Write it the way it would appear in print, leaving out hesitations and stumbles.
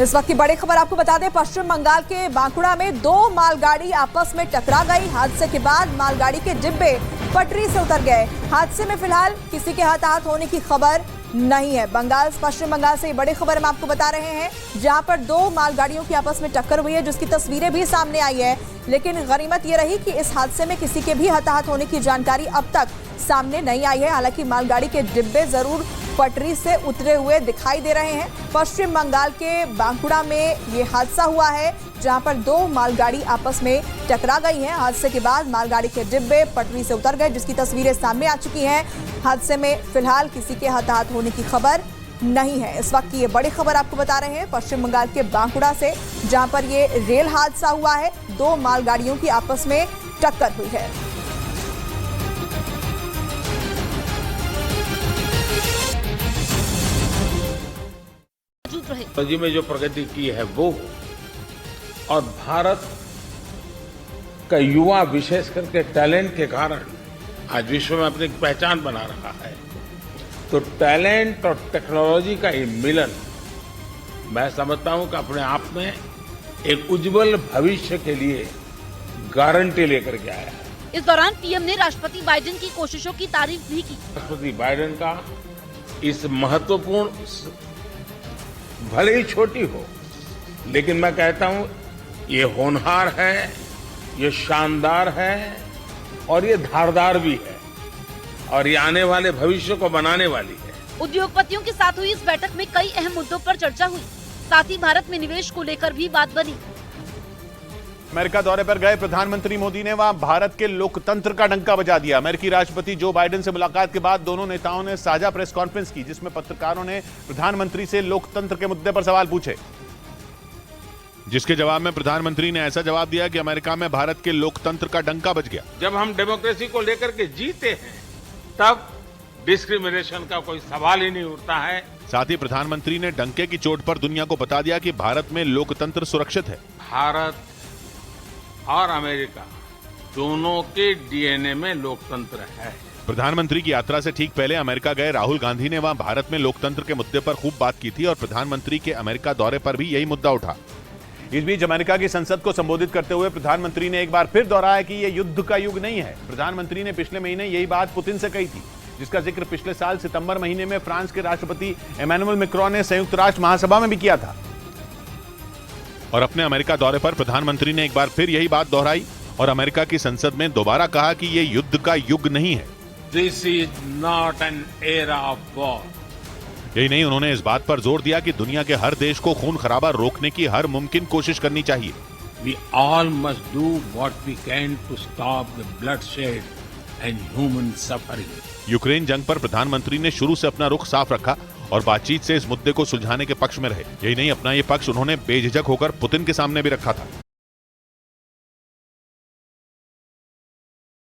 इस वक्त की बड़ी खबर आपको बता दें, पश्चिम बंगाल के बांकुड़ा में दो मालगाड़ी आपस में टकरा गई। हादसे के बाद मालगाड़ी के डिब्बे पटरी से उतर गए। हादसे में फिलहाल किसी के हताहत होने की खबर नहीं है। पश्चिम बंगाल से ये बड़ी खबर हम आपको बता रहे हैं, जहां पर दो मालगाड़ियों की आपस में टक्कर हुई है, जिसकी तस्वीरें भी सामने आई है। लेकिन गनीमत ये रही कि इस हादसे में किसी के भी हताहत होने की जानकारी अब तक सामने नहीं आई है। हालांकि मालगाड़ी के डिब्बे जरूर पटरी से उतरे हुए दिखाई दे रहे हैं। पश्चिम बंगाल के बांकुड़ा में ये हादसा हुआ है, जहां पर दो मालगाड़ी आपस में टकरा गई हैं। हादसे के बाद मालगाड़ी के डिब्बे पटरी से उतर गए, जिसकी तस्वीरें सामने आ चुकी हैं। हादसे में फिलहाल किसी के हताहत होने की खबर नहीं है। इस वक्त की ये बड़ी खबर आपको बता रहे हैं पश्चिम बंगाल के बांकुड़ा से, जहां पर ये रेल हादसा हुआ है। दो मालगाड़ियों की आपस में टक्कर हुई है। टेक्नोलॉजी में जो प्रगति की है वो, और भारत का युवा विशेष करके टैलेंट के कारण आज विश्व में अपनी पहचान बना रहा है। तो टैलेंट और टेक्नोलॉजी का ये मिलन, मैं समझता हूं कि अपने आप में एक उज्जवल भविष्य के लिए गारंटी लेकर के आया है। इस दौरान पीएम ने राष्ट्रपति बाइडेन की कोशिशों की तारीफ भी की। राष्ट्रपति बाइडेन का इस महत्वपूर्ण, भले ही छोटी हो, लेकिन मैं कहता हूं ये होनहार है, ये शानदार है और ये धारदार भी है, और ये आने वाले भविष्य को बनाने वाली है। उद्योगपतियों के साथ हुई इस बैठक में कई अहम मुद्दों पर चर्चा हुई। साथ ही भारत में निवेश को लेकर भी बात बनी। अमेरिका दौरे पर गए प्रधानमंत्री मोदी ने वहां भारत के लोकतंत्र का डंका बजा दिया। अमेरिकी राष्ट्रपति जो बाइडेन से मुलाकात के बाद दोनों नेताओं ने साझा प्रेस कॉन्फ्रेंस की, जिसमें पत्रकारों ने प्रधानमंत्री से लोकतंत्र के मुद्दे पर सवाल पूछे, जिसके जवाब में प्रधानमंत्री ने ऐसा जवाब दिया कि अमेरिका में भारत के लोकतंत्र का डंका बज गया। जब हम डेमोक्रेसी को लेकर के जीते हैं, तब डिस्क्रिमिनेशन का कोई सवाल ही नहीं उठता है। साथ ही प्रधानमंत्री ने डंके की चोट पर दुनिया को बता दिया कि भारत में लोकतंत्र सुरक्षित है। भारत और अमेरिका दोनों के डीएनए में लोकतंत्र है। प्रधानमंत्री की यात्रा से ठीक पहले अमेरिका गए राहुल गांधी ने वहां भारत में लोकतंत्र के मुद्दे पर खूब बात की थी, और प्रधानमंत्री के अमेरिका दौरे पर भी यही मुद्दा उठा। इस बीच अमेरिका की संसद को संबोधित करते हुए प्रधानमंत्री ने एक बार फिर दोहराया कि यह युद्ध का युग नहीं है। प्रधानमंत्री ने पिछले महीने यही बात पुतिन से कही थी, जिसका जिक्र पिछले साल सितंबर महीने में फ्रांस के राष्ट्रपति इमैनुअल मैक्रोन ने संयुक्त राष्ट्र महासभा में भी किया था। और अपने अमेरिका दौरे पर प्रधानमंत्री ने एक बार फिर यही बात दोहराई और अमेरिका की संसद में दोबारा कहा कि यह युद्ध का युग नहीं है। This is not an era of war. यही नहीं, उन्होंने इस बात पर जोर दिया कि दुनिया के हर देश को खून खराबा रोकने की हर मुमकिन कोशिश करनी चाहिए। We all must do what we can to stop the bloodshed and human suffering. Ukraine जंग पर प्रधानमंत्री ने शुरू से अपना रुख साफ रखा और बातचीत से इस मुद्दे को सुलझाने के पक्ष में रहे। यही नहीं, अपना ये पक्ष उन्होंने बेझिझक होकर पुतिन के सामने भी रखा था।